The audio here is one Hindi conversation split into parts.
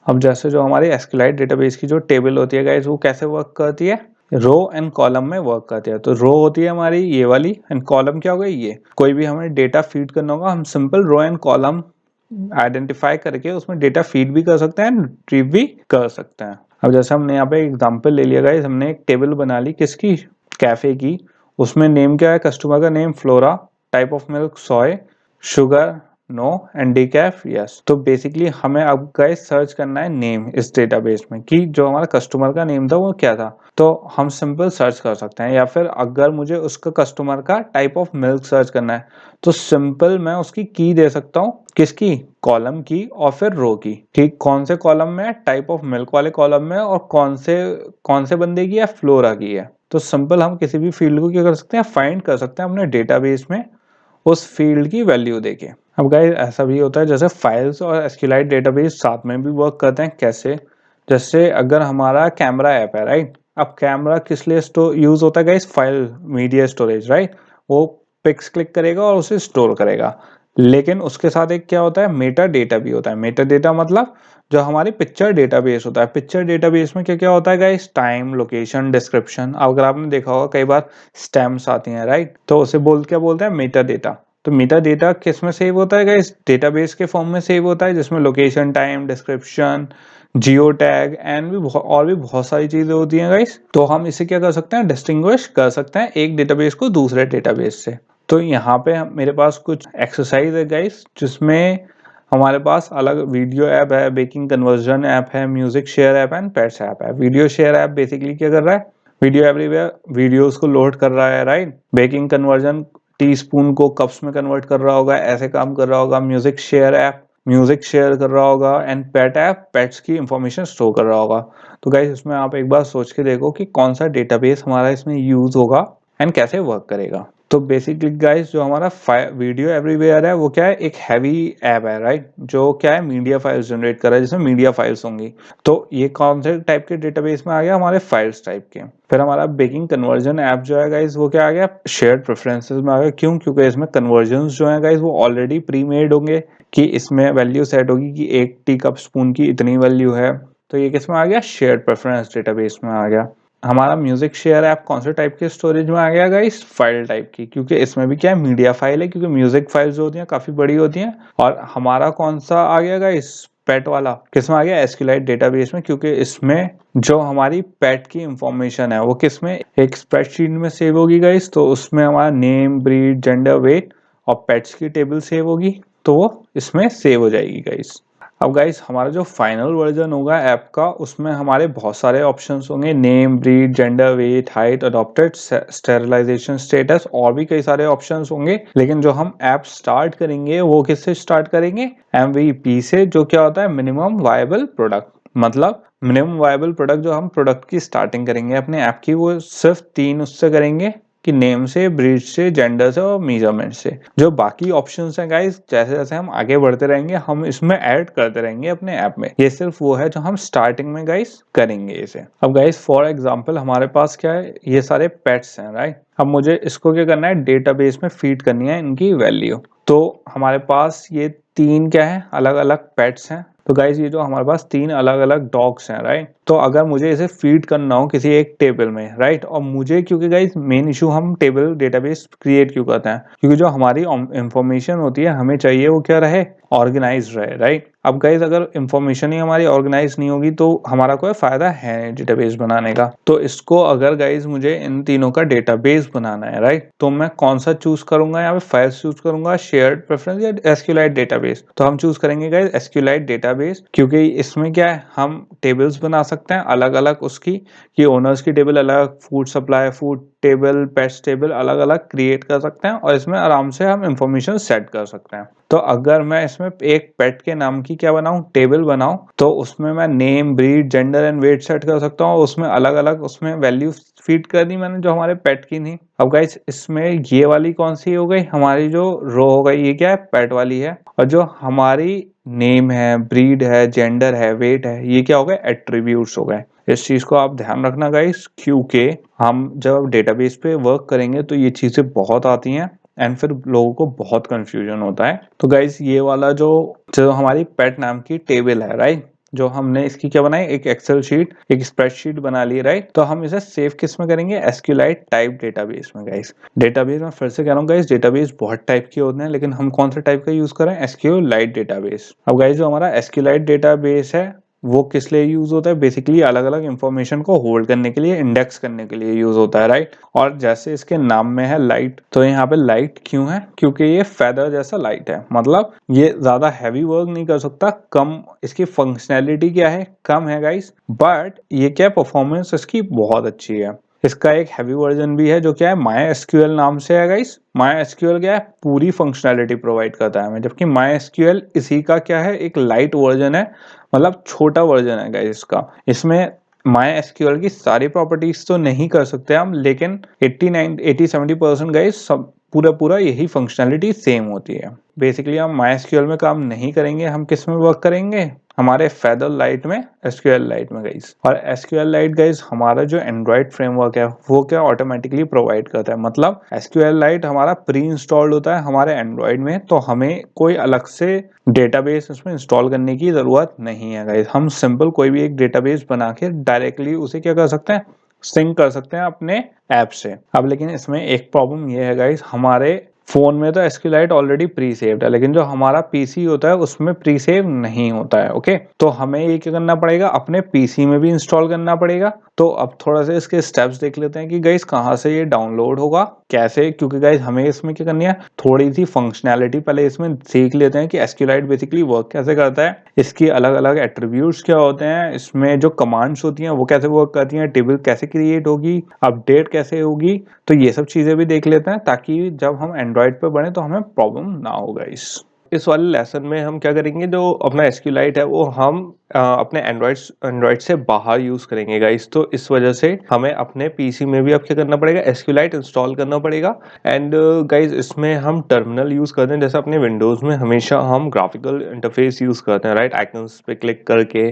अब जैसे जो हमारी एसक्यूएलाइट डेटाबेस की जो टेबल होती है गाइस, वो कैसे वर्क करती है, रो एंड कॉलम में वर्क करती है। तो रो होती है हमारी ये वाली, एंड कॉलम क्या होगा ये। कोई भी हमें डेटा फीड करना होगा, हम simple row and column identify करके उसमें डेटा फीड भी कर सकते हैं, रिट्रीव भी कर सकते हैं। अब जैसे हमने यहाँ पे एग्जांपल ले लिया गाइस, हमने एक टेबल बना ली किसकी, कैफे की। उसमें नेम क्या है, कस्टमर का name Flora, type of milk soy, sugar no, and decaf yes. तो बेसिकली हमें अब गाइस सर्च करना है नेम इस डेटाबेस में, कि जो हमारा कस्टमर का नेम था वो क्या था। तो हम सिंपल सर्च कर सकते हैं, या फिर अगर मुझे उसका कस्टमर का टाइप ऑफ मिल्क सर्च करना है तो सिंपल मैं उसकी की दे सकता हूँ, किसकी, कॉलम की और फिर रो की। ठीक, कौन से कॉलम में, टाइप ऑफ मिल्क वाले कॉलम में, और कौन से बंदे की है, फ्लोरा की है। तो सिंपल हम किसी भी फील्ड को क्या कर सकते हैं, फाइंड कर सकते हैं अपने डेटाबेस में उस फील्ड की वैल्यू देके। अब गाइस ऐसा भी होता है जैसे फाइल्स और एसक्यूएलाइट डेटाबेस साथ में भी वर्क करते हैं। कैसे, जैसे अगर हमारा कैमरा ऐप है राइट, अब कैमरा किस लिए यूज होता है guys, file media storage right. वो पिक्स क्लिक करेगा और उसे स्टोर करेगा, लेकिन उसके साथ एक क्या होता है, मेटा डेटा भी होता है। मेटा डेटा मतलब जो हमारी पिक्चर डेटाबेस होता है। पिक्चर डेटाबेस में क्या क्या होता है गाइस, टाइम, लोकेशन, डिस्क्रिप्शन। अगर आपने देखा होगा कई बार स्टैम्प्स आती हैं राइट, तो उसे क्या बोलते हैं, मेटा डेटा। तो मेटा डेटा किस में सेव होता है गाइस, डेटाबेस के फॉर्म में सेव होता है, जिसमें location, time, description, geo tag and भी और भी बहुत सारी चीजें होती हैं गाइस। तो हम इसे क्या कर सकते हैं, डिस्टिंग्विश कर सकते हैं एक डेटाबेस को दूसरे डेटाबेस से। तो यहाँ पे मेरे पास कुछ एक्सरसाइज है गाइस, जिसमें हमारे पास अलग वीडियो ऐप है, बेकिंग कन्वर्जन ऐप है, music share app and pets app है। वीडियो शेयर ऐप बेसिकली क्या कर रहा है, वीडियो एवरीवेयर वीडियोस को लोड कर रहा है राइट। बेकिंग कन्वर्जन टीस्पून को कप्स में कन्वर्ट कर रहा होगा, ऐसे काम कर रहा होगा। Music share app music share कर रहा होगा, एंड पेट ऐप पेट्स की इंफॉर्मेशन स्टोर कर रहा होगा। तो गाइस इसमें आप एक बार सोच के देखो कि कौन सा डेटाबेस हमारा इसमें यूज होगा एंड कैसे वर्क करेगा। तो बेसिकली गाइस जो हमारा वीडियो एवरीवेयर है वो क्या है, एक हैवी ऐप है राइट, जो क्या है, मीडिया फाइल्स जनरेट कर रहा है, जिसमें मीडिया फाइल्स होंगी। तो ये कौन से टाइप के डेटाबेस में आ गया, हमारे फाइल्स टाइप के। फिर हमारा बेकिंग कन्वर्जन ऐप जो है गाइस, वो क्या आ गया, शेयर्ड प्रेफरेंसेस में आ गया। क्यों, क्योंकि इसमें कन्वर्जन जो है गाइस वो ऑलरेडी प्री मेड होंगे, कि इसमें वैल्यू सेट होगी कि एक टी कप स्पून की इतनी वैल्यू है। तो ये किस में आ गया, शेयर्ड प्रेफरेंस डेटाबेस में आ गया। हमारा म्यूजिक शेयर ऐप कौन से टाइप के स्टोरेज में आ गया गाइस, फाइल टाइप की, क्योंकि इसमें भी क्या है, मीडिया फाइल है, क्योंकि म्यूजिक फाइल्स जो होती हैं काफी बड़ी होती हैं। और हमारा कौन सा आ गया गाइस, पेट वाला, किसमें आ गया, एसक्यूएलाइट डेटाबेस में, क्योंकि इसमें जो हमारी पेट की इंफॉर्मेशन है वो किसमें, एक स्प्रेडशीट में सेव होगी गाइस। तो उसमें हमारा नेम, ब्रीड, जेंडर, वेट और पेट्स की टेबल सेव होगी, तो वो इसमें सेव हो जाएगी गाइस। अब गाइस हमारा जो फाइनल वर्जन होगा ऐप का, उसमें हमारे बहुत सारे ऑप्शंस होंगे, name, breed, gender, weight, height, adopted, sterilisation status, और भी कई सारे ऑप्शंस होंगे। लेकिन जो हम ऐप स्टार्ट करेंगे वो किससे स्टार्ट करेंगे, MVP से, जो क्या होता है, मिनिमम वायबल प्रोडक्ट। मतलब मिनिमम वायबल प्रोडक्ट, जो हम प्रोडक्ट की स्टार्टिंग करेंगे अपने ऐप की, वो सिर्फ 3 उससे करेंगे, कि नेम से, ब्रीड से, जेंडर से और मेजरमेंट से। जो बाकी ऑप्शंस हैं गाइस, जैसे जैसे हम आगे बढ़ते रहेंगे हम इसमें ऐड करते रहेंगे अपने ऐप में। ये सिर्फ वो है जो हम स्टार्टिंग में गाइस करेंगे इसे। अब गाइस फॉर एग्जांपल हमारे पास क्या है, ये सारे पेट्स हैं राइट। अब मुझे इसको क्या करना है, डेटाबेस में फीड करनी है इनकी वैल्यू। तो हमारे पास ये 3 क्या है, अलग अलग पेट्स हैं। तो गाइस ये जो हमारे पास 3 अलग अलग डॉग्स हैं राइट। तो अगर मुझे इसे फीड करना हो किसी एक टेबल में राइट, और मुझे, क्योंकि गाइस मेन इशू हम टेबल डेटाबेस क्रिएट क्यों करते हैं, क्योंकि जो हमारी इंफॉर्मेशन होती है हमें चाहिए वो क्या रहे, ऑर्गेनाइज रहे राइट। अब गाइस अगर इंफॉर्मेशन ही हमारी ऑर्गेनाइज नहीं होगी तो हमारा कोई फायदा है नहीं डेटाबेस बनाने का। तो इसको अगर गाइस मुझे इन तीनों का डेटाबेस बनाना है राइट, तो मैं कौन सा चूज करूंगा, यहाँ पे फाइल्स चूज करूंगा, शेयर्ड प्रेफरेंस या एसक्यूएलाइट डेटाबेस। तो हम चूज करेंगे गाइस एसक्यूएलाइट डेटाबेस, क्योंकि इसमें क्या है, हम टेबल्स बना सकते हैं अलग अलग उसकी, कि ओनर्स की टेबल अलग, food supply, food table, pets table अलग अलग क्रिएट कर सकते हैं, और इसमें आराम से हम इंफॉर्मेशन सेट कर सकते हैं। तो अगर मैं इसमें एक पेट के नाम की क्या बनाऊं, टेबल बनाऊं, तो उसमें मैं name, breed, gender and weight set कर सकता हूं। उसमें अलग अलग उसमें वैल्यू फीड कर दी मैंने जो हमारे पेट की थी। अब गाइस इसमें ये वाली कौन सी हो गई, हमारी जो रो हो गई, ये क्या है, पेट वाली है। और जो हमारी नेम है, ब्रीड है, जेंडर है, वेट है, ये क्या हो गए, एट्रीब्यूट्स हो गए। इस चीज को आप ध्यान रखना गाइस, क्योंकि हम जब डेटाबेस पे वर्क करेंगे तो ये चीजें बहुत आती हैं एंड फिर लोगों को बहुत कंफ्यूजन होता है। तो गाइस ये वाला जो जो हमारी पेट नाम की टेबल है राइट, जो हमने इसकी क्या बनाई, एक एक्सेल शीट, एक स्प्रेडशीट बना ली, राइट। तो हम इसे सेव किस में करेंगे, एसक्यूएलाइट टाइप डेटाबेस में गाइस। डेटाबेस में फिर से कह रहा हूँ गाइस, डेटाबेस बहुत टाइप के होते हैं, लेकिन हम कौन सा टाइप का यूज करें, एसक्यूएलाइट डेटाबेस। अब गाइस जो हमारा एसक्यूएलाइट डेटाबेस है वो किस लिए यूज होता है, बेसिकली अलग अलग इंफॉर्मेशन को होल्ड करने के लिए, इंडेक्स करने के लिए यूज होता है, राइट। और जैसे इसके नाम में है लाइट, तो यहाँ पे लाइट क्यों है, क्योंकि ये फेदर जैसा लाइट है, मतलब ये ज्यादा हैवी वर्क नहीं कर सकता, कम इसकी फंक्शनैलिटी क्या है, कम है गाइस, बट ये क्या परफॉर्मेंस इसकी बहुत अच्छी है। इसका एक हैवी वर्जन भी है जो क्या है, माई एसक्यूएल नाम से है गाइस। माई एसक्यूएल क्या है, पूरी फंक्शनैलिटी प्रोवाइड करता है हमें, जबकि माई एसक्यूएल इसी का क्या है, एक लाइट वर्जन है, मतलब छोटा वर्जन है गाइस इसका। इसमें माई एसक्यूएल की सारी प्रॉपर्टीज तो नहीं कर सकते हम, लेकिन 80-70% गाइस सब पूरा पूरा यही फंक्शनैलिटी सेम होती है। बेसिकली हम माई एसक्यूएल में काम नहीं करेंगे, हम किस में वर्क करेंगे, हमारे फेदर लाइट में, एसक्यूएल लाइट में गाइस। और एसक्यूएल लाइट गाइस हमारा जो एंड्रॉइड फ्रेमवर्क है वो क्या ऑटोमेटिकली प्रोवाइड करता है, मतलब एसक्यूएल लाइट हमारा प्री इंस्टॉल्ड होता है हमारे एंड्रॉइड में, तो हमें कोई अलग से डेटाबेस उसमें इंस्टॉल करने की जरूरत नहीं है गाइस। हम सिंपल कोई भी एक डेटाबेस बना के डायरेक्टली उसे क्या कर सकते हैं, सिंक कर सकते हैं अपने ऐप से। अब लेकिन इसमें एक प्रॉब्लम ये है गाइस, हमारे फोन में तो एसक्यूएलाइट ऑलरेडी प्री सेव्ड है, लेकिन जो हमारा पीसी होता है उसमें प्री सेव नहीं होता है, ओके। तो हमें ये क्या करना पड़ेगा, अपने पीसी में भी इंस्टॉल करना पड़ेगा। तो अब थोड़ा सा इसके स्टेप्स देख लेते हैं कि गाइस कहाँ से ये डाउनलोड होगा, कैसे, क्योंकि गाइस हमें इसमें क्या करनी है, थोड़ी सी फंक्शनैलिटी पहले इसमें सीख लेते हैं कि एसक्यूएलाइट बेसिकली वर्क कैसे करता है, इसकी अलग अलग एट्रीब्यूट्स क्या होते हैं, इसमें जो कमांड्स होती हैं वो कैसे वर्क करती हैं, टेबल कैसे क्रिएट होगी, अपडेट कैसे होगी। तो ये सब चीजें भी देख लेते हैं, ताकि जब हम एंड्रॉइड पे बढ़े तो हमें प्रॉब्लम ना हो गाइस। इस वाले लेसन में हम क्या करेंगे, जो अपना एसक्यूएलाइट है वो हम अपने एंड्रॉइड से बाहर यूज करेंगे गाइस। तो इस वजह से हमें अपने पीसी में भी अब क्या करना पड़ेगा, एसक्यूएलाइट इंस्टॉल करना पड़ेगा। एंड गाइस इसमें हम टर्मिनल यूज करते हैं, जैसे अपने विंडोज में हमेशा हम ग्राफिकल इंटरफेस यूज करते हैं, राइट, आइकन्स पे क्लिक करके।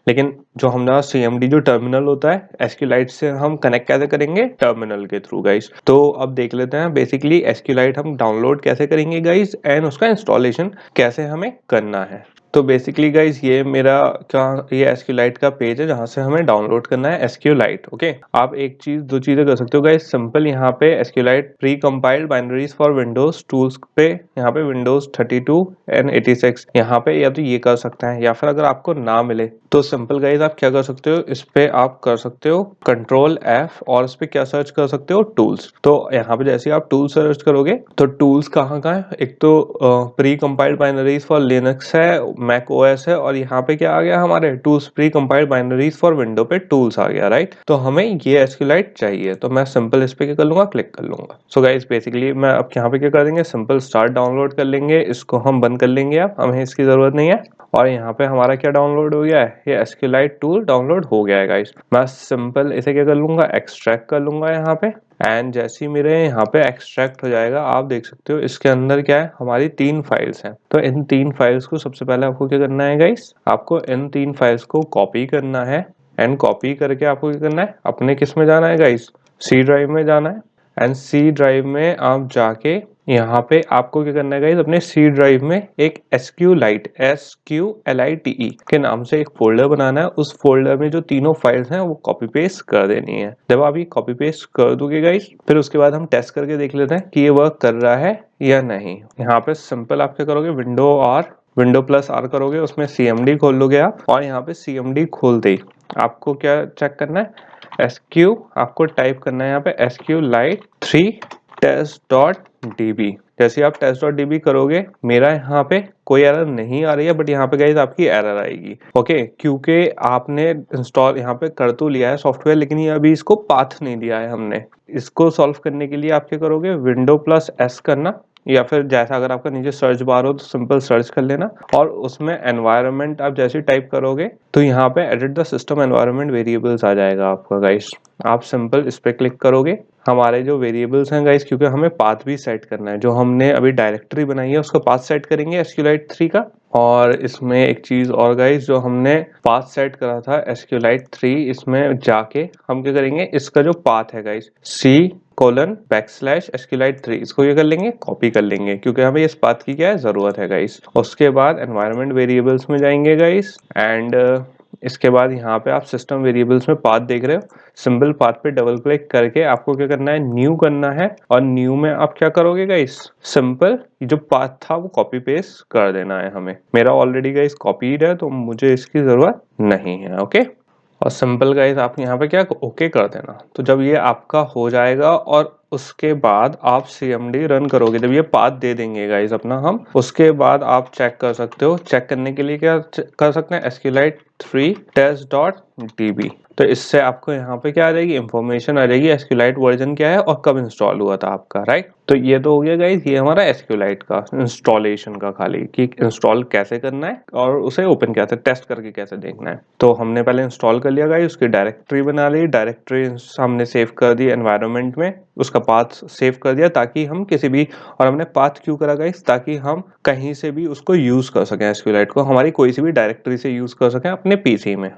लेकिन जो हमारा सीएमडी जो टर्मिनल होता है, एसक्यूएलाइट से हम कनेक्ट कैसे करेंगे, टर्मिनल के थ्रू गाइस। तो अब देख लेते हैं बेसिकली एसक्यूएलाइट हम डाउनलोड कैसे करेंगे गाइस, एंड उसका इंस्टॉलेशन कैसे हमें करना है। तो बेसिकली गाइस ये मेरा क्या, ये एसक्यूएलाइट का पेज है जहां से हमें डाउनलोड करना है एसक्यूएलाइट, ओके। आप एक चीज, दो चीजें कर सकते हो गाइस, सिंपल यहाँ पे SQLite pre compiled binaries for Windows tools पे, यहाँ पे विंडोज 32 एंड 86 यहाँ पे, या तो ये कर सकते हैं, या फिर अगर आपको ना मिले तो सिंपल गाइस आप क्या कर सकते हो, इस पे आप कर सकते हो कंट्रोल F, और इस पे क्या सर्च कर सकते हो, टूल्स। तो यहाँ पे जैसे आप टूल सर्च करोगे तो टूल्स कहाँ है, एक तो pre compiled binaries for Linux है, मैक ओएस है, और यहाँ पे क्या आ गया हमारे tools pre compiled binaries for window पे टूल्स आ गया, राइट। तो हमें ये एसक्यूएलाइट चाहिए, तो मैं सिंपल इस पे क्या कर लूंगा, क्लिक कर लूंगा। सो गाइस बेसिकली मैं अब यहाँ पे क्या कर देंगे, सिंपल स्टार्ट डाउनलोड कर लेंगे, इसको हम बंद कर लेंगे, अब हमें इसकी जरूरत नहीं है। और यहाँ पे हमारा क्या डाउनलोड हो गया है, ये एसक्यूएलाइट टूल डाउनलोड हो गया है गाइस। मैं सिंपल इसे क्या कर लूंगा, एक्सट्रैक्ट कर लूंगा यहाँ पे। एंड जैसे ही मेरे यहाँ पे एक्सट्रैक्ट हो जाएगा, आप देख सकते हो इसके अंदर क्या है, हमारी 3 फाइल्स हैं। तो इन 3 फाइल्स को सबसे पहले आपको क्या करना है गाइस, आपको इन 3 फाइल्स को कॉपी करना है। एंड कॉपी करके आपको क्या करना है, अपने किस में जाना है गाइस, सी ड्राइव में जाना है। एंड सी ड्राइव में आप जाके यहाँ पे आपको क्या करना है गाइस, अपने सी ड्राइव में एक SQLite के नाम से एक फोल्डर बनाना है। उस फोल्डर में जो तीनों फाइल्स हैं वो कॉपी पेस्ट कर देनी है। जब आप ये कॉपी पेस्ट कर दोगे गाइस, फिर उसके बाद हम टेस्ट करके देख लेते हैं कि ये वर्क कर रहा है या नहीं। यहाँ पे सिंपल आप क्या करोगे, विंडो प्लस आर करोगे, उसमें CMD खोल लोगे आप, और यहाँ पे CMD खोलते ही आपको क्या चेक करना है, आपको टाइप करना है यहाँ पे SQLite 3 test.db। जैसे आप test.db करोगे, मेरा यहाँ पे कोई एरर नहीं आ रही है, बट यहाँ पे गाइस आपकी एरर आएगी, ओके, क्योंकि आपने इंस्टॉल यहाँ पे कर तो लिया है सॉफ्टवेयर, लेकिन ये अभी इसको पाथ नहीं दिया है हमने। इसको सॉल्व करने के लिए आप क्या करोगे, विंडो प्लस S करना, या फिर जैसा अगर आपका नीचे सर्च बार हो तो सिंपल सर्च कर लेना, और उसमें एनवायरनमेंट आप जैसे टाइप करोगे तो यहाँ पे edit the system environment variables आ जाएगा आपका गाइस। आप सिंपल इस पे क्लिक करोगे, हमारे जो वेरिएबल्स हैं गाइस, क्योंकि हमें पाथ भी सेट करना है, जो हमने अभी डायरेक्टरी बनाई है उसका पाथ सेट करेंगे एसक्यूएलाइट 3 का। और इसमें एक चीज और गाइस, जो हमने पाथ सेट करा था एसक्यूएलाइट 3, इसमें जाके हम क्या करेंगे, इसका जो पाथ है गाइस, C :\SQLite3 इसको ये कर लेंगे, कॉपी कर लेंगे क्योंकि हमें इस पाथ की क्या है जरूरत है गाइस। उसके बाद एनवायरनमेंट वेरिएबल्स में जाएंगे गाइस एंड इसके बाद यहाँ पे आप सिस्टम वेरिएबल्स में पाथ देख रहे हो, सिंपल पाथ पे डबल क्लिक करके आपको क्या करना है, न्यू करना है और न्यू में आप क्या करोगे गाइस, सिंपल जो पाथ था वो कॉपी पेस्ट कर देना है हमें। मेरा ऑलरेडी गाइस कॉपीड है तो मुझे इसकी जरूरत नहीं है। ओके, और सिंपल गाइस आप यहाँ पे क्या ओके कर देना। तो जब ये आपका हो जाएगा और उसके बाद आप cmd रन करोगे, जब ये पाथ दे देंगे गाइस अपना हम, उसके बाद आप चेक कर सकते हो। चेक करने के लिए क्या कर सकते हैं, SQLite3 test.db। तो इससे आपको यहाँ पे क्या आ जाएगी, इंफॉर्मेशन आ जाएगी SQLite वर्जन क्या है और कब इंस्टॉल हुआ था आपका, राइट। तो ये तो हो गया गाइस, ये हमारा SQLite का इंस्टॉलेशन का खाली कि इंस्टॉल कैसे करना है और उसे ओपन कैसे टेस्ट करके कैसे देखना है। तो हमने पहले इंस्टॉल कर लिया गाइस, उसकी डायरेक्टरी बना ली, डायरेक्टरी हमने सेव कर दी एनवायरनमेंट में, उसका पाथ सेव कर दिया ताकि हम किसी भी, और हमने पाथ क्यों करा गाइस, ताकि हम कहीं से भी उसको यूज कर सकें, SQLite को हमारी कोई सी भी डायरेक्टरी से यूज कर सकें अपने पीसी में।